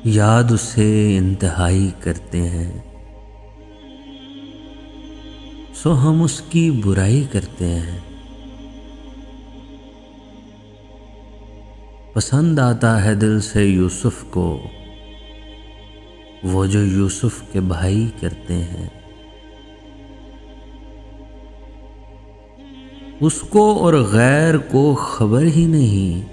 याद उसे इंतहाई करते हैं, सो हम उसकी बुराई करते हैं। पसंद आता है दिल से यूसुफ को, वो जो यूसुफ के भाई करते हैं। उसको और गैर को खबर ही नहीं,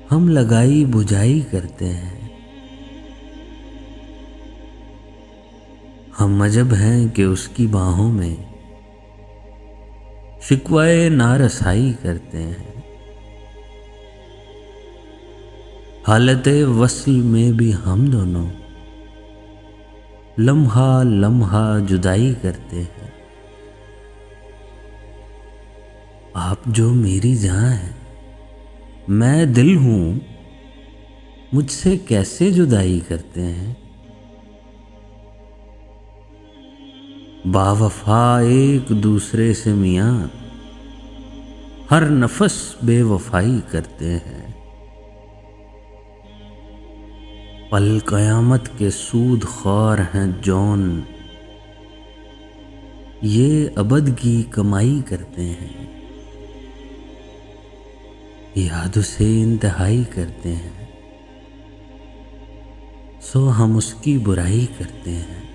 हम लगाई बुझाई करते हैं। हम अजब हैं कि उसकी बाहों में शिकवाए नारसाई करते हैं। हालत वस्ल में भी हम दोनों लम्हा लम्हा जुदाई करते हैं। आप जो मेरी जान है, मैं दिल हूं, मुझसे कैसे जुदाई करते हैं। बावफा एक दूसरे से मियाँ हर नफस बेवफाई करते हैं। पल कयामत के सूद ख्वार हैं जौन, ये अबद की कमाई करते हैं। याद उसे इंतहाई करते हैं, सो हम उसकी बुराई करते हैं।